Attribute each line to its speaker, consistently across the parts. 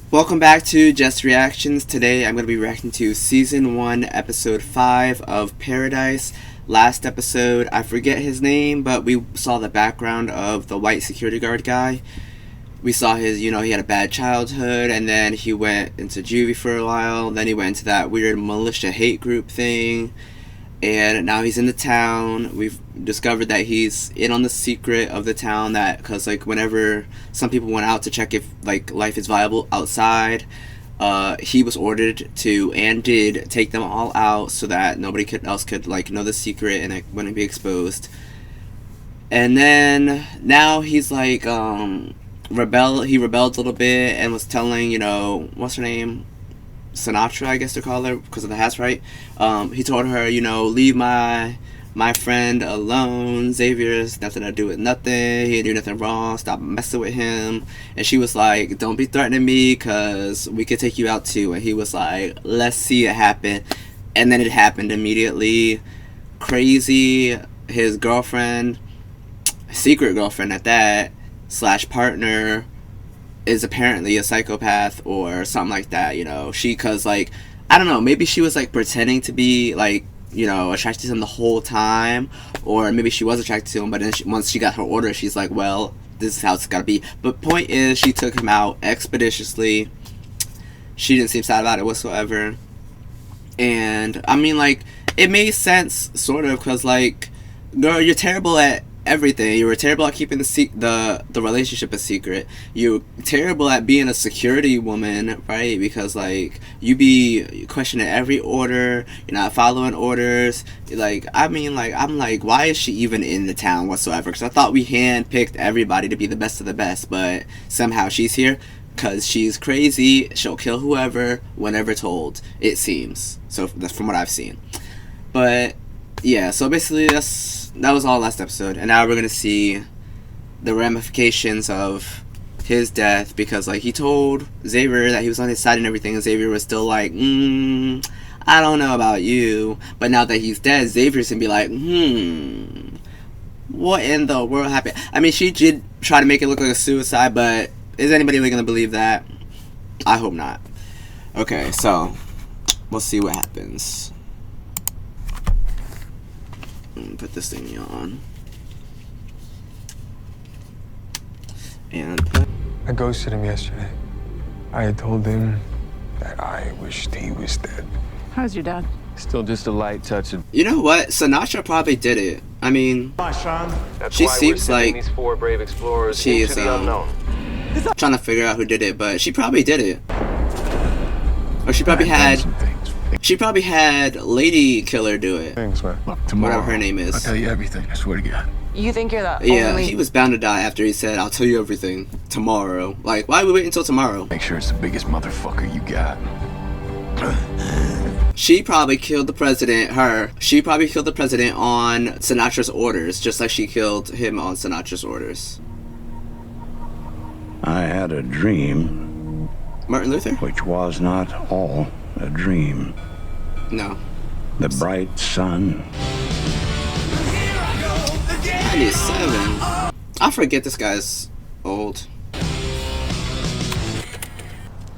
Speaker 1: Welcome back to Just Reactions. Today I'm going to be reacting to Season 1, Episode 5 of Paradise. Last episode, I forget his name, but we saw the background of the white security guard guy. We saw his, he had a bad childhood, and then he went into juvie for a while, then he went into that weird militia hate group thing, and now he's in the town. We've discovered that he's in on the secret of the town, that because whenever some people went out to check if life is viable outside, he was ordered to and did take them all out so that nobody else could know the secret and it wouldn't be exposed. And then now he's he rebelled a little bit and was telling, what's her name, Sinatra, I guess to call her because of the hats, right? He told her, leave my friend alone. Xavier's nothing to do with nothing. He didn't do nothing wrong. Stop messing with him. And she was like, don't be threatening me because we could take you out too. And he was like, let's see it happen. And then it happened immediately. Crazy. His girlfriend, secret girlfriend at that, / partner, is apparently a psychopath or something like that, because I don't know, maybe she was pretending to be attracted to him the whole time, or maybe she was attracted to him, but then once she got her order, she's like, well, this is how it's gotta be. But point is, she took him out expeditiously. She didn't seem sad about it whatsoever, and I mean, it made sense sort of, because girl, you're terrible at everything. You were terrible at keeping the relationship a secret. You're terrible at being a security woman, right? Because you be questioning every order. You're not following orders. I'm why is she even in the town whatsoever? Because I thought we handpicked everybody to be the best of the best, but somehow she's here because she's crazy. She'll kill whoever whenever told, it seems. So that's from what I've seen. But yeah, so basically that was all last episode, and now we're gonna see the ramifications of his death, because he told Xavier that he was on his side and everything, and Xavier was still I don't know about you. But now that he's dead, Xavier's gonna be like, what in the world happened? I mean, she did try to make it look like a suicide, but is anybody really gonna believe that? I hope not. Okay, so we'll see what happens. Put this thing on. And
Speaker 2: I ghosted him yesterday. I had told him that I wished he was dead.
Speaker 3: How's your dad?
Speaker 4: Still just a light touch of...
Speaker 1: You know what? Sinatra probably did it. I mean, she seems like
Speaker 4: these 4 brave explorers
Speaker 1: she is trying to figure out who did it, but she probably did it. Or she probably had Lady Killer do it.
Speaker 2: Thanks, man.
Speaker 5: Look, tomorrow,
Speaker 1: whatever her name is.
Speaker 5: I'll tell you everything, I swear to God.
Speaker 3: You think you're the
Speaker 1: Yeah,
Speaker 3: only...
Speaker 1: he was bound to die after he said, I'll tell you everything tomorrow. Why are we waiting until tomorrow?
Speaker 5: Make sure it's the biggest motherfucker you got.
Speaker 1: She probably killed the president, She probably killed the president on Sinatra's orders, just like she killed him on Sinatra's orders.
Speaker 6: I had a dream,
Speaker 1: Martin Luther?
Speaker 6: which was not all a dream.
Speaker 1: No.
Speaker 6: The bright sun.
Speaker 1: 97. I forget this guy's old.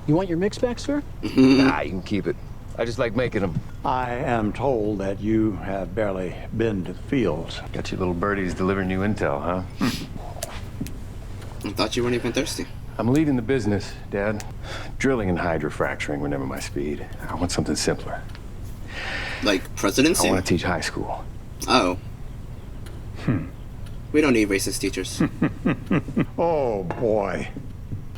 Speaker 7: You want your mix back, sir?
Speaker 4: Nah, you can keep it. I just like making them.
Speaker 8: I am told that you have barely been to the fields.
Speaker 4: Got your little birdies delivering new intel, huh?
Speaker 1: I thought you weren't even thirsty.
Speaker 4: I'm leading the business, Dad. Drilling and hydrofracturing were never my speed. I want something simpler.
Speaker 1: Like presidency?
Speaker 4: I want to teach high school.
Speaker 1: Oh. We don't need racist teachers.
Speaker 8: Oh, boy.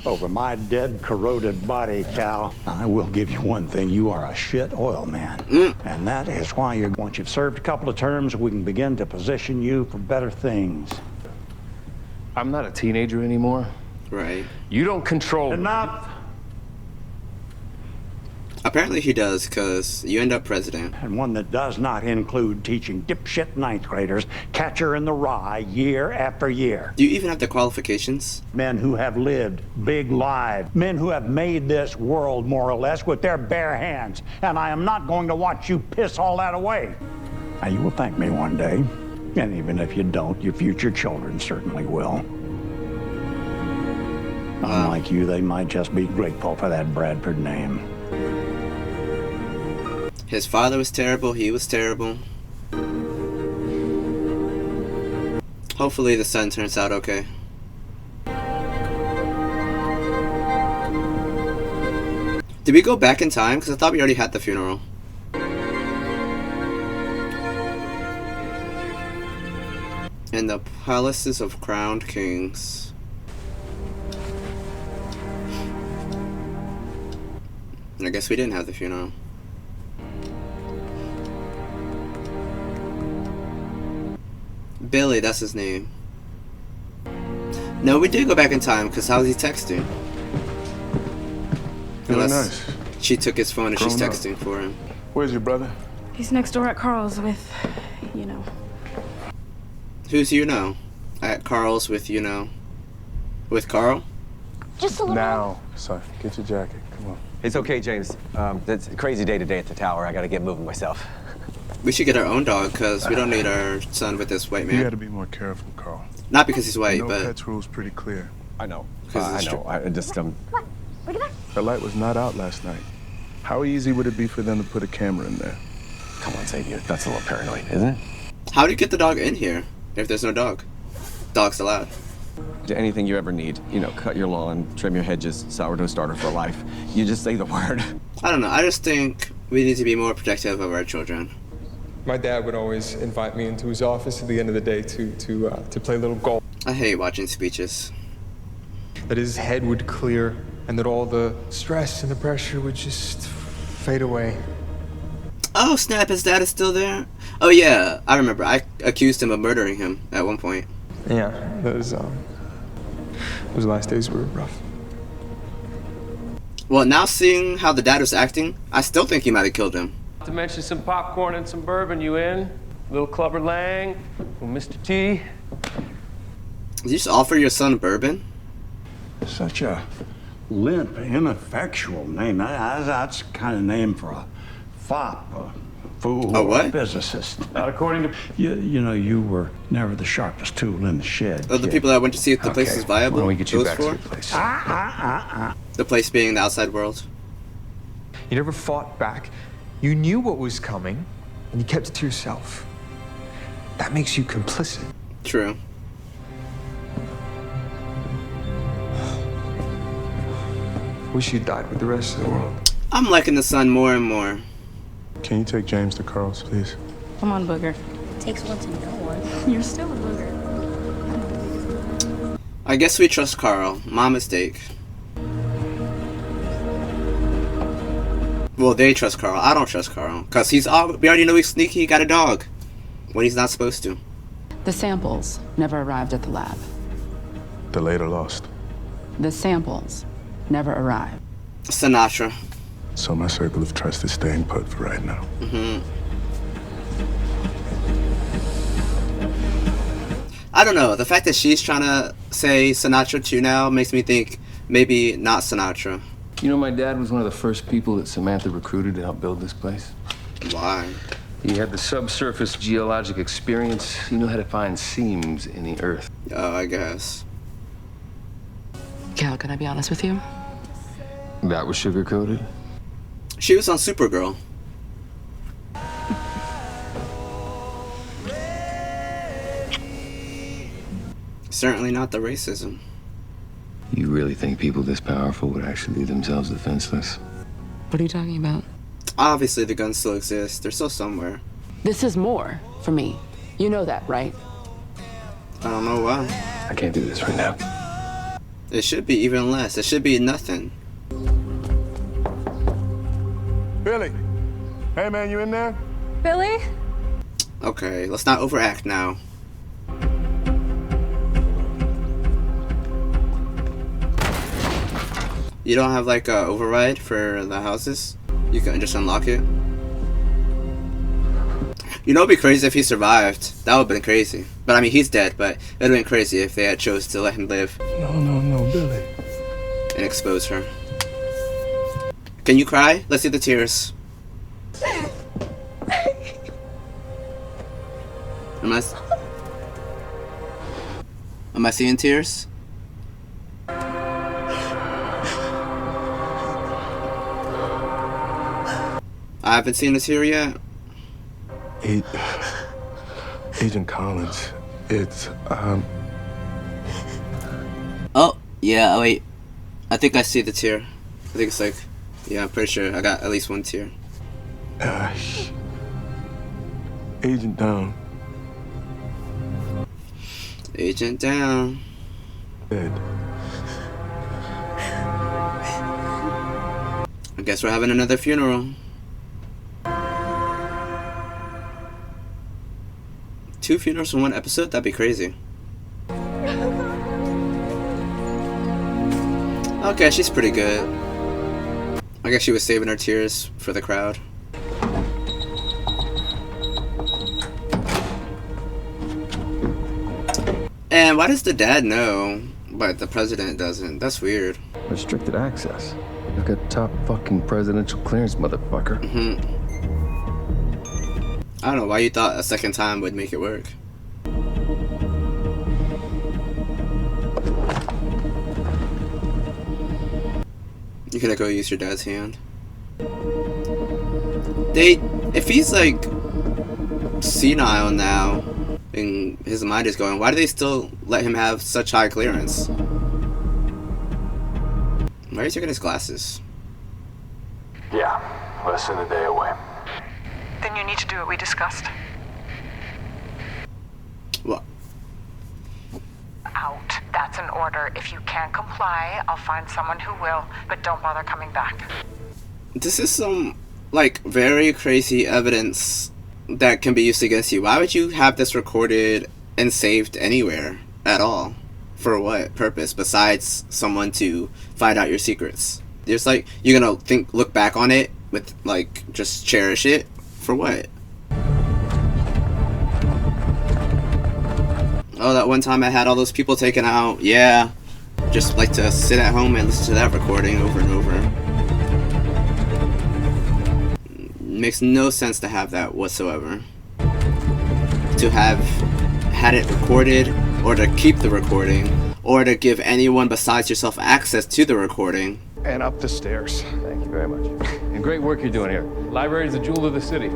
Speaker 8: Over my dead, corroded body, Cal, I will give you one thing. You are a shit oil man. And that is why once you've served a couple of terms, we can begin to position you for better things.
Speaker 4: I'm not a teenager anymore.
Speaker 1: Right.
Speaker 4: You don't control me.
Speaker 8: Enough!
Speaker 1: Apparently he does, because you end up president.
Speaker 8: And one that does not include teaching dipshit ninth graders catcher in the rye year after year.
Speaker 1: Do you even have the qualifications?
Speaker 8: Men who have lived big lives. Men who have made this world, more or less, with their bare hands. And I am not going to watch you piss all that away. Now, you will thank me one day. And even if you don't, your future children certainly will. Unlike you, they might just be grateful for that Bradford name.
Speaker 1: His father was terrible, he was terrible. Hopefully the son turns out okay. Did we go back in time? Because I thought we already had the funeral. In the palaces of crowned kings. I guess we didn't have the funeral. Billy, that's his name. No, we did go back in time, because how was he texting?
Speaker 2: Really
Speaker 1: Unless
Speaker 2: nice.
Speaker 1: she took his phone and she's
Speaker 2: Grown up.
Speaker 1: texting for him.
Speaker 2: Where's your brother?
Speaker 3: He's next door at Carl's with, you know.
Speaker 1: Who's you know? At Carl's with you know. With Carl?
Speaker 9: Just a little.
Speaker 2: Now, son, get your jacket. Come on.
Speaker 10: It's okay, James. It's a crazy day today at the tower. I gotta get moving myself.
Speaker 1: We should get our own dog, because we don't need our son with this white
Speaker 2: You
Speaker 1: man.
Speaker 2: gotta be more careful, Carl.
Speaker 1: Not because he's white,
Speaker 2: No
Speaker 1: but
Speaker 2: pets rule's pretty clear.
Speaker 10: I know.
Speaker 1: 'Cause
Speaker 10: I
Speaker 1: it's
Speaker 10: know. I just
Speaker 9: Look at that.
Speaker 2: The light was not out last night. How easy would it be for them to put a camera in there?
Speaker 10: come on, Xavier. That's a little paranoid, isn't it?
Speaker 1: how do you get the dog in here if there's no dog? Dog's allowed.
Speaker 10: Anything you ever need, you know, cut your lawn, trim your hedges, sourdough starter for life. You just say the word.
Speaker 1: I don't know. I just think we need to be more protective of our children.
Speaker 2: My dad would always invite me into his office at the end of the day to play a little golf.
Speaker 1: I hate watching speeches.
Speaker 2: That his head would clear and that all the stress and the pressure would just fade away.
Speaker 1: Oh snap! His dad is still there. Oh yeah, I remember. I accused him of murdering him at one point.
Speaker 2: Yeah, those last days were rough.
Speaker 1: Well, now seeing how the dad was acting, I still think he might have killed him.
Speaker 11: To mention some popcorn and some bourbon, you in? Little Clubber Lang, little Mr. T.
Speaker 1: Did you just offer your son bourbon?
Speaker 8: Such a limp, ineffectual name. That's the kind of name for a fop, a fool,
Speaker 1: A what?
Speaker 8: a physicist.
Speaker 11: Not according to...
Speaker 8: You know, you were never the sharpest tool in the shed.
Speaker 1: Oh, the
Speaker 8: kid.
Speaker 1: people that went to see if the place was viable?
Speaker 4: Why don't we get you
Speaker 1: Those
Speaker 4: back to
Speaker 1: four?
Speaker 4: your place?
Speaker 1: The place being the outside world.
Speaker 2: You never fought back. You knew what was coming, and you kept it to yourself. That makes you complicit.
Speaker 1: True.
Speaker 2: Wish you died with the rest of the world.
Speaker 1: I'm liking the son more and more.
Speaker 2: Can you take James to Carl's, please?
Speaker 3: Come on, Booger.
Speaker 9: Takes one to know one.
Speaker 3: You're still a booger.
Speaker 1: I guess we trust Carl. My mistake. Well, they trust Carl. I don't trust Carl. Because we already know he's sneaky. He got a dog. When he's not supposed to.
Speaker 12: The samples never arrived at the lab.
Speaker 2: Delayed or lost.
Speaker 12: The samples never arrived.
Speaker 1: Sinatra.
Speaker 2: So my circle of trust is staying put for right now.
Speaker 1: I don't know. The fact that she's trying to say Sinatra too now makes me think maybe not Sinatra.
Speaker 5: You know, my dad was one of the first people that Samantha recruited to help build this place.
Speaker 1: Why?
Speaker 5: He had the subsurface geologic experience. He knew how to find seams in the earth.
Speaker 1: Oh, I guess.
Speaker 12: Cal, can I be honest with you?
Speaker 5: That was sugar-coated?
Speaker 1: She was on Supergirl. Certainly not the racism.
Speaker 5: You really think people this powerful would actually leave themselves defenseless?
Speaker 12: What are you talking about?
Speaker 1: Obviously, the guns still exist. They're still somewhere.
Speaker 12: This is more for me. You know that, right?
Speaker 1: I don't know why.
Speaker 5: I can't do this right now.
Speaker 1: It should be even less. It should be nothing.
Speaker 2: Billy! Hey, man, you in there?
Speaker 3: Billy?
Speaker 1: Okay, let's not overact now. You don't have like a override for the houses? You can just unlock it? You know, it'd be crazy if he survived. That would've been crazy. But I mean, he's dead, but it would've been crazy if they had chose to let him live
Speaker 2: No, Billy.
Speaker 1: and expose her. Can you cry? Let's see the tears. Am I seeing tears? I haven't seen the tear yet.
Speaker 2: Agent Collins, it's,
Speaker 1: Oh, yeah, oh wait. I think I see the tear. I think it's like, yeah, I'm pretty sure I got at least one tear.
Speaker 2: Agent down.
Speaker 1: Agent down.
Speaker 2: Dead.
Speaker 1: I guess we're having another funeral. 2 funerals in 1 episode? That'd be crazy. Okay, she's pretty good. I guess she was saving her tears for the crowd. And why does the dad know, but the president doesn't? That's weird.
Speaker 5: Restricted access. You've got top fucking presidential clearance, motherfucker.
Speaker 1: I don't know why you thought a second time would make it work. You could go use your dad's hand. If he's like senile now and his mind is going, why do they still let him have such high clearance? Why are you taking his glasses?
Speaker 4: Yeah, less than a day away.
Speaker 13: Then you need to do what we discussed.
Speaker 1: What?
Speaker 13: Out. That's an order. If you can't comply, I'll find someone who will, but don't bother coming back.
Speaker 1: This is some, like, very crazy evidence that can be used against you. Why would you have this recorded and saved anywhere at all? For what purpose besides someone to find out your secrets? There's like, you're gonna look back on it with like, just cherish it for what? Oh, that one time I had all those people taken out. Yeah, just like to sit at home and listen to that recording over and over. Makes no sense to have that whatsoever. To have had it recorded, or to keep the recording, or to give anyone besides yourself access to the recording.
Speaker 2: And up the stairs.
Speaker 5: Thank you very much. And great work you're doing here.
Speaker 11: Library is the jewel of the city.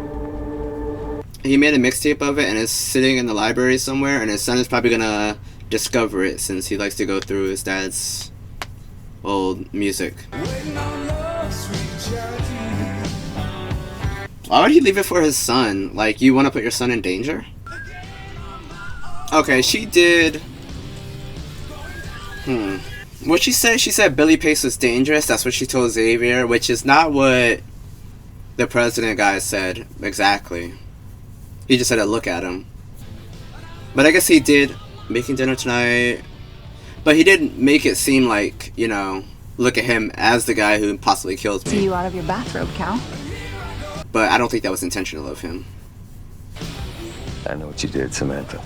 Speaker 1: He made a mixtape of it and it's sitting in the library somewhere, and his son is probably gonna discover it since he likes to go through his dad's old music. Why would he leave it for his son? Like, you want to put your son in danger? Okay, she did... What'd she say? She said Billy Pace was dangerous. That's what she told Xavier, which is not what the president guy said exactly. He just said to look at him. But I guess he did making dinner tonight. But he didn't make it seem like, you know, look at him as the guy who possibly killed me.
Speaker 9: See you out of your bathrobe, Cal.
Speaker 1: But I don't think that was intentional of him.
Speaker 5: I know what you did, Samantha.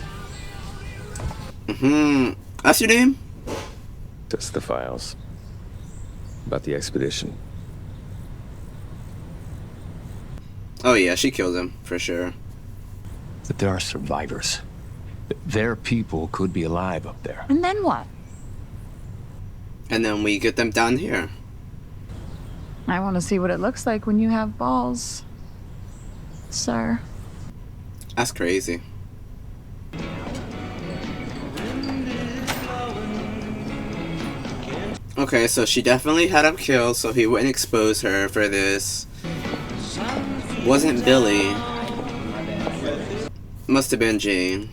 Speaker 1: That's your name?
Speaker 5: Just the files. About the expedition.
Speaker 1: Oh yeah, she killed him, for sure.
Speaker 8: That there are survivors. Their people could be alive up there.
Speaker 9: And then what?
Speaker 1: And then we get them down here.
Speaker 9: I want to see what it looks like when you have balls, sir.
Speaker 1: That's crazy. Okay, so she definitely had him killed so he wouldn't expose her for this. Wasn't Billy. Must have been Jane.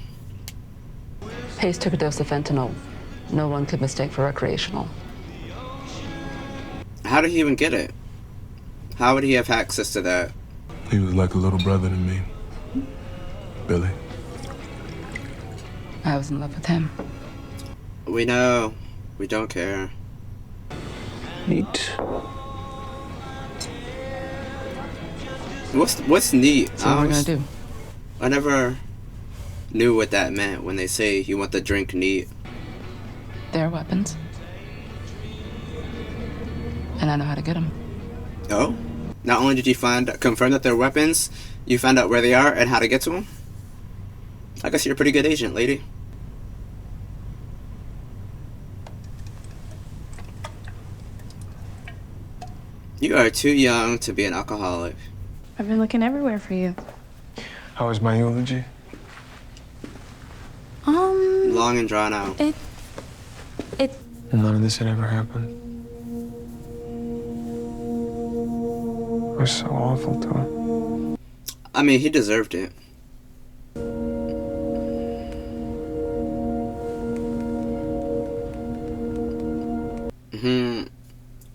Speaker 12: Pace took a dose of fentanyl. No one could mistake for recreational.
Speaker 1: How did he even get it? How would he have access to that?
Speaker 2: He was like a little brother to me. Billy.
Speaker 12: I was in love with him.
Speaker 1: We know. We don't care.
Speaker 5: Neat.
Speaker 1: What's neat?
Speaker 12: So what we're gonna do?
Speaker 1: I never knew what that meant when they say you want the drink neat.
Speaker 12: They're weapons. And I know how to get them.
Speaker 1: Oh? Not only did you confirm that they're weapons, you found out where they are and how to get to them? I guess you're a pretty good agent, lady. You are too young to be an alcoholic.
Speaker 3: I've been looking everywhere for you.
Speaker 2: How was my eulogy?
Speaker 1: Long and drawn out.
Speaker 3: It.
Speaker 2: And none of this had ever happened. I was so awful to him.
Speaker 1: I mean, he deserved it.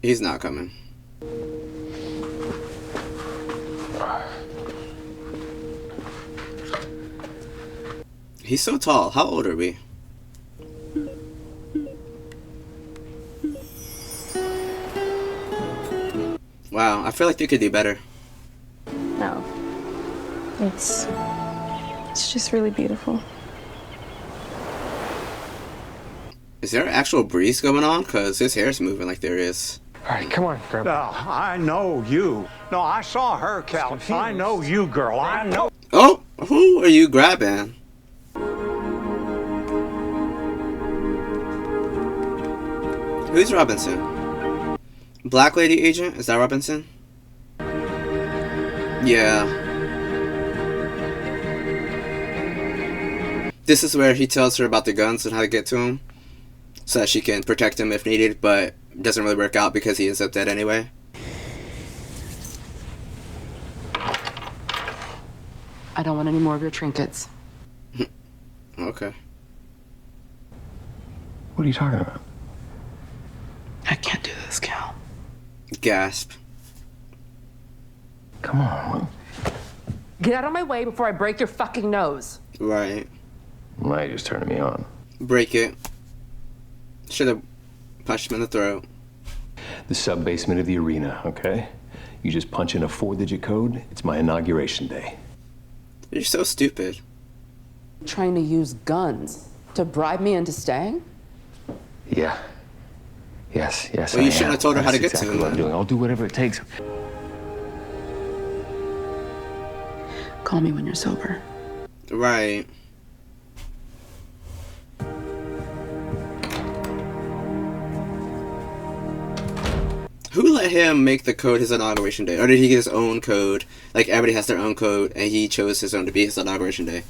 Speaker 1: He's not coming. He's so tall. How old are we? Wow, I feel like they could do better.
Speaker 3: No. It's just really beautiful.
Speaker 1: Is there an actual breeze going on? Because his hair's moving like there is.
Speaker 2: All right, come on, grab.
Speaker 8: No, I know you. No, I saw her, Cal. I know you, girl. I know.
Speaker 1: Oh, who are you grabbing? Who's Robinson? Black Lady Agent? Is that Robinson? Yeah. This is where he tells her about the guns and how to get to him, so that she can protect him if needed, but it doesn't really work out because he ends up dead anyway.
Speaker 12: I don't want any more of your trinkets.
Speaker 1: Okay.
Speaker 4: What are you talking about?
Speaker 12: I can't do this, Cal.
Speaker 1: Gasp.
Speaker 4: Come on.
Speaker 12: Get out of my way before I break your fucking nose.
Speaker 1: Right.
Speaker 5: Now you're just turning me on.
Speaker 1: Break it. Should have punched him in the throat.
Speaker 5: The sub-basement of the arena, okay? You just punch in a 4-digit code, it's my inauguration day.
Speaker 1: You're so stupid.
Speaker 12: Trying to use guns to bribe me into staying?
Speaker 5: Yeah. Yes,
Speaker 1: Well, you
Speaker 5: I
Speaker 1: shouldn't
Speaker 5: am.
Speaker 1: have told her how to
Speaker 5: That's
Speaker 1: get to
Speaker 5: exactly
Speaker 1: him,
Speaker 5: what I'm
Speaker 1: then.
Speaker 5: doing. I'll do whatever it takes.
Speaker 12: Call me when you're sober.
Speaker 1: Right. Who let him make the code his inauguration day? Or did he get his own code? Like, everybody has their own code, and he chose his own to be his inauguration day.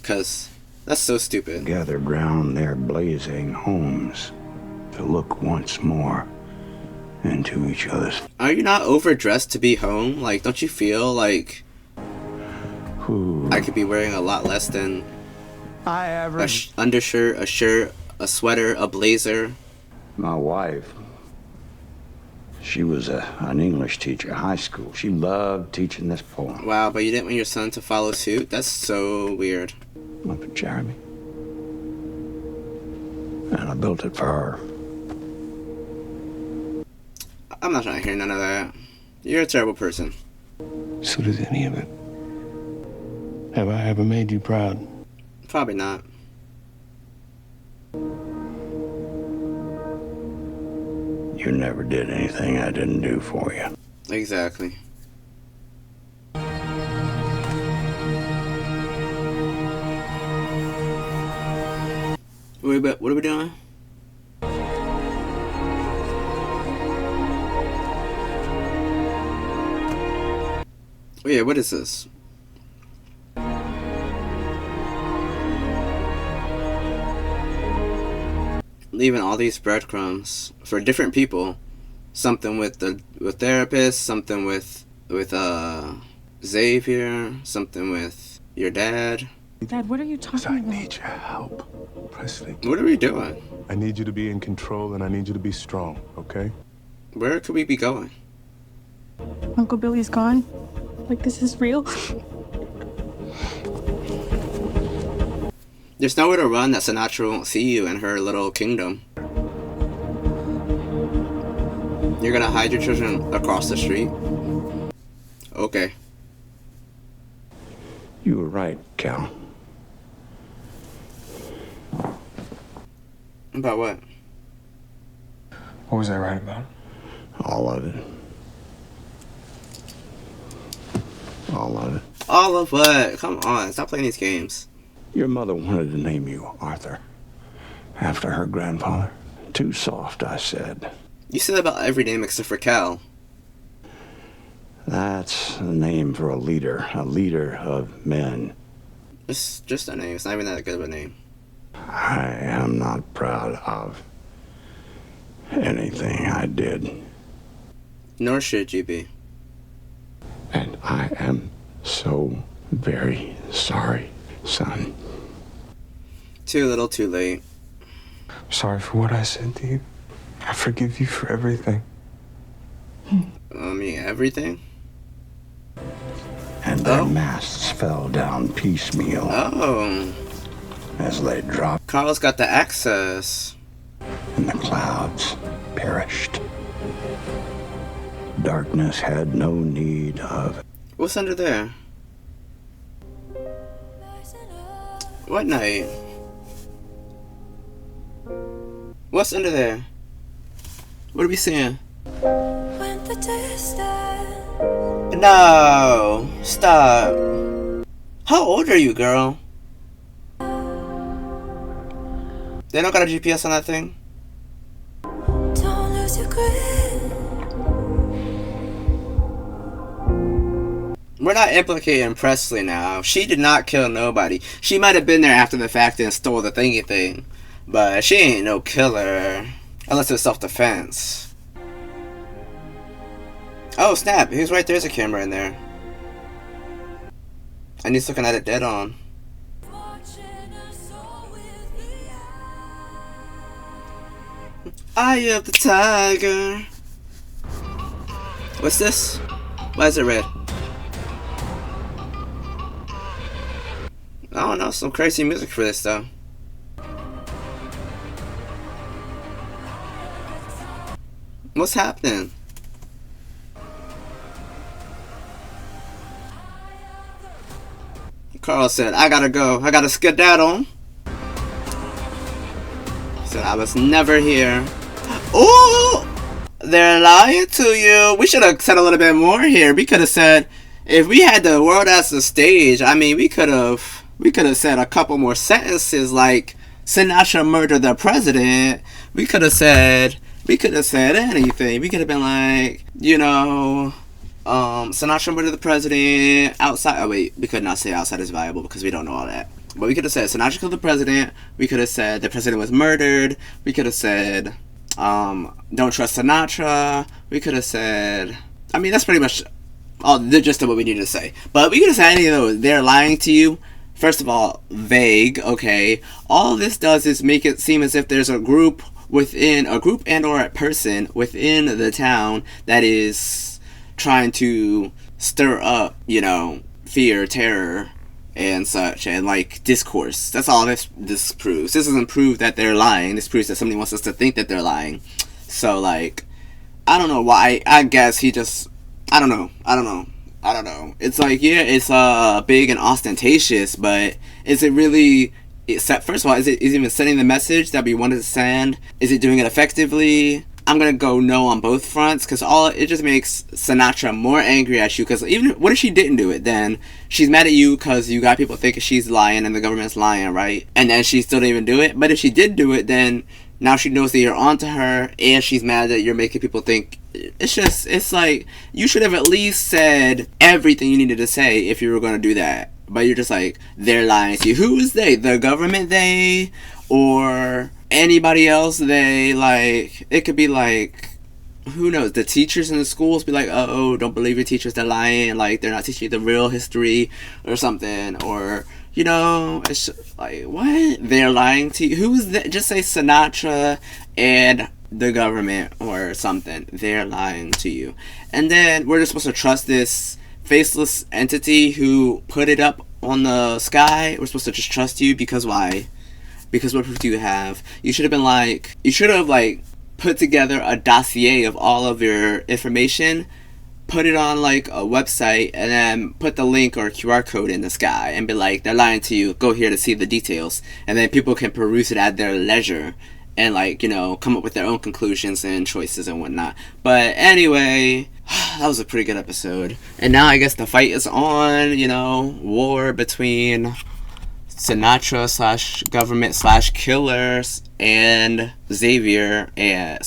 Speaker 1: Because that's so stupid.
Speaker 6: Gathered round their blazing homes to look once more into each other's.
Speaker 1: Are you not overdressed to be home? Like, don't you feel like I could be wearing a lot less than a undershirt, a shirt, a sweater, a blazer?
Speaker 6: My wife, she was an English teacher at high school. She loved teaching this poem.
Speaker 1: Wow, but you didn't want your son to follow suit? That's so weird.
Speaker 6: One for Jeremy. And I built it for her.
Speaker 1: I'm not trying to hear none of that. You're a terrible person.
Speaker 5: So does any of it. Have I ever made you proud?
Speaker 1: Probably not.
Speaker 6: You never did anything I didn't do for you.
Speaker 1: Exactly. What are we doing? Oh yeah, what is this? Leaving all these breadcrumbs for different people. Something with the therapist, something with Xavier, something with your dad.
Speaker 3: Dad, what are you talking about?
Speaker 14: I need your help, Presley.
Speaker 1: What are we doing?
Speaker 14: I need you to be in control and I need you to be strong, okay?
Speaker 1: Where could we be going?
Speaker 3: Uncle Billy's gone? Like, this is real?
Speaker 1: There's nowhere to run that Sinatra won't see you in her little kingdom. You're gonna hide your children across the street? Okay.
Speaker 6: You were right, Cal.
Speaker 1: About what?
Speaker 2: What was I right about?
Speaker 6: All of it. All of it.
Speaker 1: All of what? Come on, stop playing these games.
Speaker 6: Your mother wanted to name you Arthur, after her grandfather. Too soft, I said.
Speaker 1: You said that about every name except for Cal.
Speaker 6: That's the name for a leader of men.
Speaker 1: It's just a name. It's not even that good of a name.
Speaker 6: I am not proud of anything I did.
Speaker 1: Nor should you be.
Speaker 6: And I am so very sorry, son.
Speaker 1: Too little, too late.
Speaker 2: I'm sorry for what I said to you. I forgive you for everything.
Speaker 1: Everything?
Speaker 6: And their masts fell down piecemeal.
Speaker 1: Oh.
Speaker 6: As they dropped.
Speaker 1: Carl's got the access.
Speaker 6: And the clouds perished. Darkness had no need of.
Speaker 1: What's under there? What night? What's under there? What are we seeing? No! Stop! How old are you, girl? They don't got a GPS on that thing?
Speaker 15: Don't lose your grip.
Speaker 1: We're not implicating Presley now. She did not kill nobody. She might have been there after the fact and stole the thingy thing. But she ain't no killer. Unless it's self-defense. Oh snap, he was right. There's a camera in there. And he's looking at it dead on. Eye of the tiger. What's this? Why is it red? I don't know, some crazy music for this though. What's happening? Carl said, I gotta go. I gotta skedaddle. He said, I was never here. Ooh! They're lying to you. We should have said a little bit more here. We could have said, if we had the world as a stage, I mean, we could have said a couple more sentences like, Sinatra murdered the president. We could have said anything. We could have been like, you know, Sinatra murdered the president outside. Oh wait, we could not say outside is viable because we don't know all that. But we could have said Sinatra killed the president. We could have said the president was murdered. We could have said, don't trust Sinatra. We could have said, I mean, that's pretty much all the gist of what we needed to say. But we could have said any of those. They're lying to you. First of all, vague, okay. All this does is make it seem as if there's a group and or a person within the town that is trying to stir up, you know, fear, terror, and such, and like discourse. That's all this proves. This doesn't prove that they're lying. This proves that somebody wants us to think that they're lying. So like, I don't know why. I guess he just, I don't know. It's like, yeah, it's big and ostentatious, but is it really? First of all, is it even sending the message that we wanted to send? Is it doing it effectively? I'm gonna go no on both fronts, because it just makes Sinatra more angry at you. Because even what if she didn't do it? Then she's mad at you because you got people thinking she's lying and the government's lying, right? And then she still didn't even do it. But if she did do it, then now she knows that you're onto her, and she's mad that you're making people think. It's like, you should have at least said everything you needed to say if you were gonna do that. But you're just like, they're lying to you. Who is they? The government they? Or anybody else they? Like, it could be like, who knows? The teachers in the schools be like, oh, don't believe your teachers, they're lying. Like, they're not teaching you the real history or something. Or, you know, it's just like, what? They're lying to you? Who is that? Just say Sinatra and the government or something. They're lying to you. And then we're just supposed to trust this faceless entity who put it up on the sky. We're supposed to just trust you because why? Because what proof do you have? You should have put together a dossier of all of your information, put it on like a website, and then put the link or QR code in the sky and be like, they're lying to you, go here to see the details. And then people can peruse it at their leisure and, like, you know, come up with their own conclusions and choices and whatnot. But anyway, that was a pretty good episode. And now I guess the fight is on, you know, war between Sinatra / government / killers and Xavier / I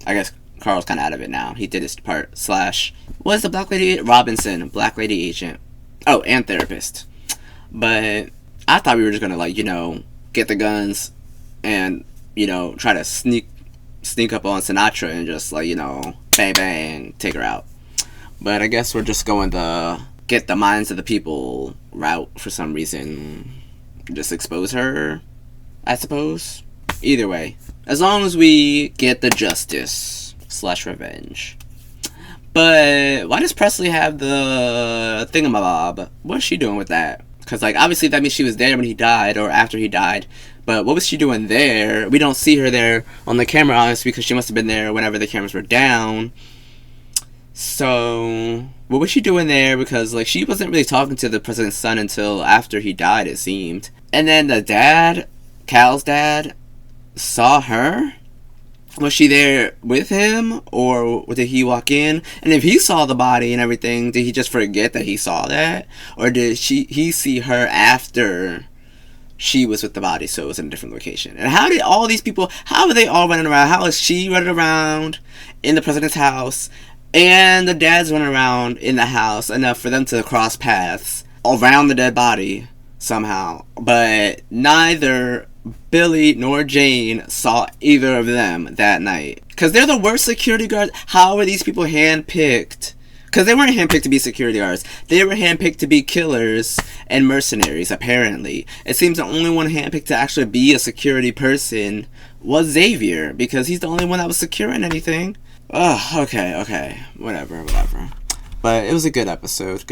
Speaker 1: guess Carl's kind of out of it now. He did his part. Slash, what is the Black Lady? Robinson, Black Lady agent. Oh, and therapist. But I thought we were just gonna, like, you know, get the guns and, you know, try to sneak up on Sinatra and just, like, you know, bang bang, take her out. But I guess we're just going the get the minds of the people route for some reason. Just expose her, I suppose. Either way, as long as we get the justice slash revenge. But why does Presley have the thingamabob? What's she doing with that? Because, like, obviously that means she was there when he died or after he died. But what was she doing there? We don't see her there on the camera, obviously, because she must have been there whenever the cameras were down. So, what was she doing there? Because, like, she wasn't really talking to the president's son until after he died, it seemed. And then the dad, Cal's dad, saw her? Was she there with him, or did he walk in? And if he saw the body and everything, did he just forget that he saw that? Or did he see her after she was with the body, so it was in a different location? And how did all these people, how are they all running around? How is she running around in the president's house, and the dad's running around in the house enough for them to cross paths around the dead body somehow? But neither Billy nor Jane saw either of them that night. Because they're the worst security guards. How are these people handpicked? Because they weren't handpicked to be security guards. They were handpicked to be killers and mercenaries, apparently. It seems the only one handpicked to actually be a security person was Xavier. Because he's the only one that was securing anything. Ugh, okay. Whatever. But it was a good episode.